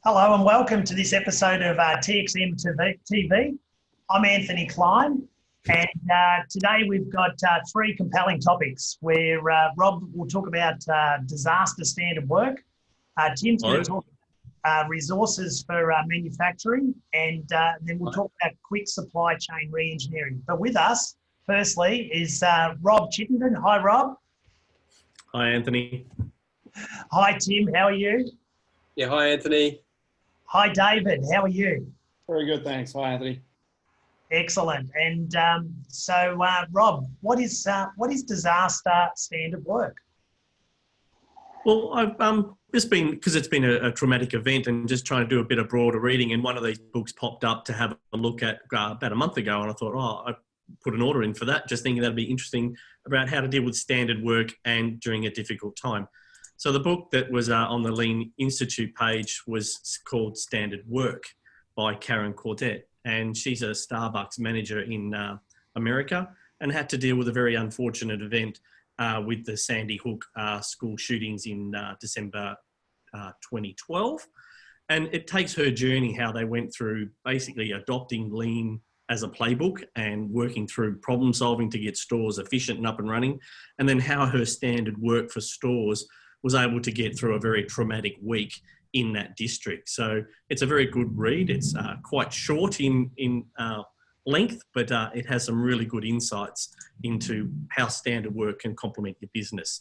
Hello and welcome to this episode of TXM TV. I'm Anthony Clyne, and today we've got three compelling topiks where Rob will talk about disaster standard work, Tim's going to talk resources for manufacturing, and then we'll talk about quick supply chain re-engineering. But with us, firstly, is Rob Chittenden. Hi, Rob. Hi, Anthony. Hi, Tim. How are you? Yeah, hi, Anthony. Hi, David. How are you? Very good, thanks. Hi, Anthony. Excellent. And Rob, what is disaster standard work? Well, I've just been, because it's been a traumatic event, and just trying to do a bit of broader reading, and one of these books popped up to have a look at about a month ago, and I thought, I put an order in for that, just thinking that'd be interesting about how to deal with standard work and during a difficult time. So the book that was on the Lean Institute page was called Standard Work by Karen Cordet. And she's a Starbucks manager in America and had to deal with a very unfortunate event with the Sandy Hook school shootings in December 2012. And it takes her journey, how they went through basically adopting Lean as a playbook and working through problem solving to get stores efficient and up and running. And then how her standard work for stores was able to get through a very traumatic week in that district. So it's a very good read. It's quite short in length, but it has some really good insights into how standard work can complement your business.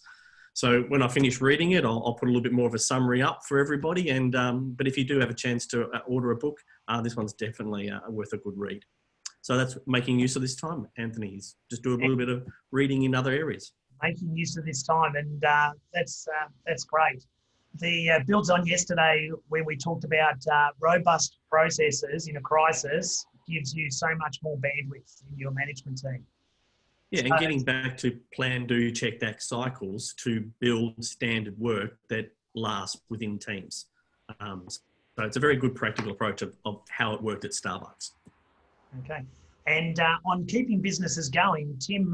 So when I finish reading it, I'll put a little bit more of a summary up for everybody. And but if you do have a chance to order a book, this one's definitely worth a good read. So that's making use of this time, Anthony, is just do a little bit of reading in other areas. Making use of this time, and that's great. The builds on yesterday when we talked about robust processes in a crisis gives you so much more bandwidth in your management team. Yeah, and getting back to plan, do, check, act cycles to build standard work that lasts within teams. So it's a very good practical approach of how it worked at Starbucks. Okay, and on keeping businesses going, Tim,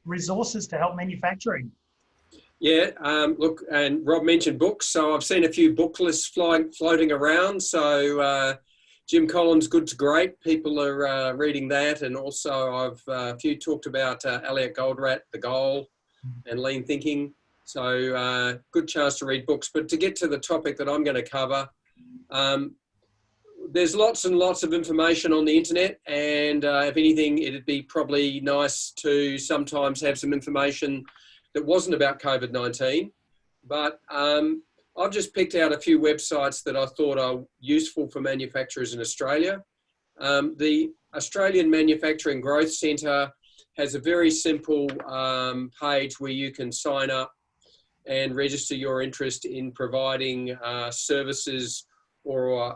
resources to help manufacturing. Yeah, look, and Rob mentioned books, so I've seen a few book lists floating around. So Jim Collins' Good to Great, people are reading that, and also I've a few talked about Elliot Goldratt, The Goal, and Lean Thinking. So good chance to read books. But to get to the topic that I'm going to cover, there's lots and lots of information on the internet, and if anything, it'd be probably nice to sometimes have some information that wasn't about COVID-19. But I've just picked out a few websites that I thought are useful for manufacturers in Australia. The Australian Manufacturing Growth Centre has a very simple page where you can sign up and register your interest in providing services or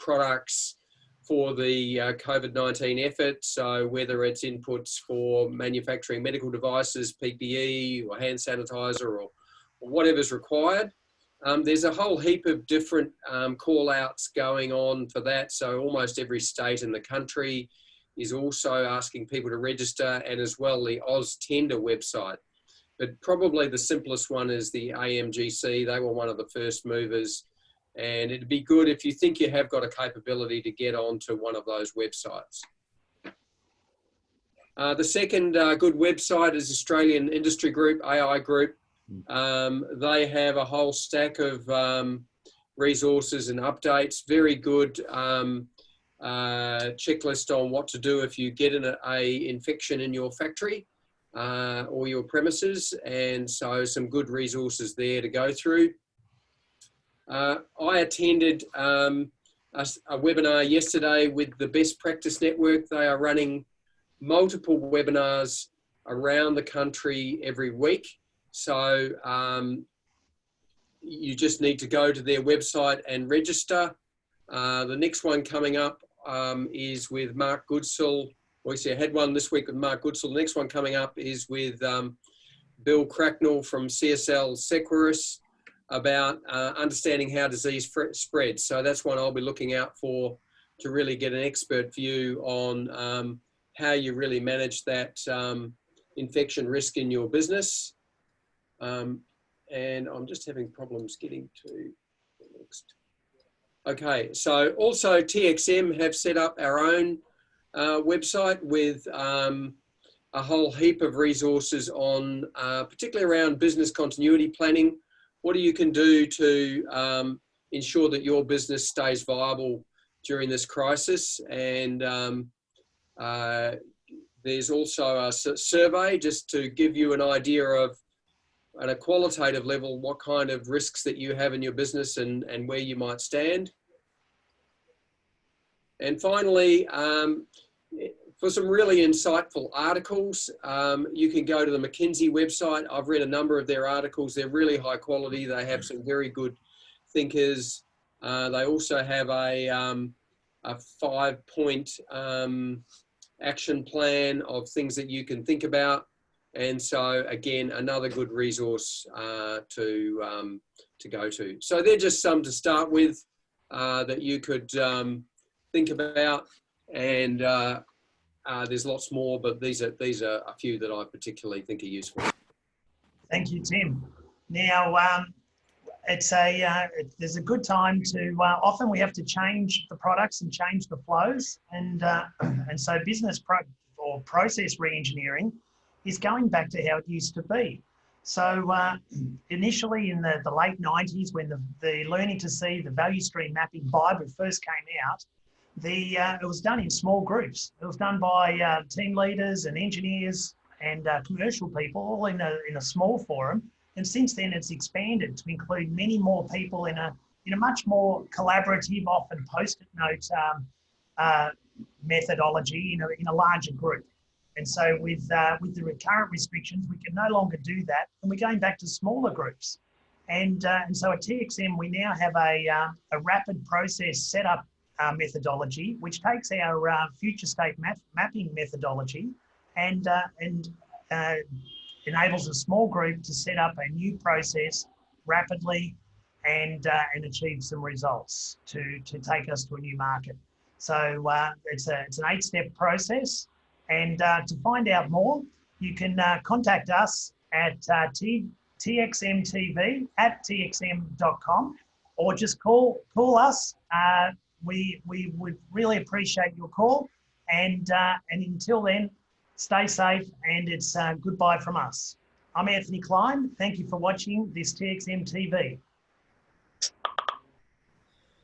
products for the COVID-19 effort. So whether it's inputs for manufacturing medical devices, PPE or hand sanitizer or whatever's required. There's a whole heap of different call outs going on for that. So almost every state in the country is also asking people to register, and as well the Oz Tender website. But probably the simplest one is the AMGC. They were one of the first movers. And it'd be good if you think you have got a capability to get onto one of those websites. The second good website is Australian Industry Group, AI Group. They have a whole stack of resources and updates. Very good checklist on what to do if you get an infection in your factory or your premises. And so some good resources there to go through. I attended a webinar yesterday with the Best Practice Network. They are running multiple webinars around the country every week. So you just need to go to their website and register. The next one coming up is with Mark Goodsell. We had one this week with Mark Goodsell. The next one coming up is with Bill Cracknell from CSL Seqirus, about understanding how disease spreads. So that's one I'll be looking out for, to really get an expert view on how you really manage that infection risk in your business. And I'm just having problems getting to the next. Okay, so also TXM have set up our own website with a whole heap of resources on, particularly around business continuity planning. What you can do to ensure that your business stays viable during this crisis. And there's also a survey just to give you an idea of, at a qualitative level, what kind of risks that you have in your business and where you might stand. And finally, for some really insightful articles, you can go to the McKinsey website. I've read a number of their articles. They're really high quality. They have some very good thinkers. They also have a 5-point action plan of things that you can think about. And so again, another good resource to go to. So they're just some to start with that you could think about, and there's lots more, but these are a few that I particularly think are useful. Thank you, Tim. Now, there's a good time to, often we have to change the products and change the flows, and so process re-engineering is going back to how it used to be. So initially in the late 90s, when the Learning to See, the value stream mapping Bible first came out, it was done in small groups. It was done by team leaders and engineers and commercial people, all in a small forum. And since then, it's expanded to include many more people in a much more collaborative, often post-it note methodology in a larger group. And so with the current restrictions, we can no longer do that, and we're going back to smaller groups. And so at TXM, we now have a rapid process setup methodology, which takes our future state mapping methodology and enables a small group to set up a new process rapidly and achieve some results to take us to a new market. So it's an 8-step process. And to find out more, you can contact us at txmtv@txm.com, or just call us. We would really appreciate your call. And until then, stay safe, and it's goodbye from us. I'm Anthony Clyne. Thank you for watching this TXM TV.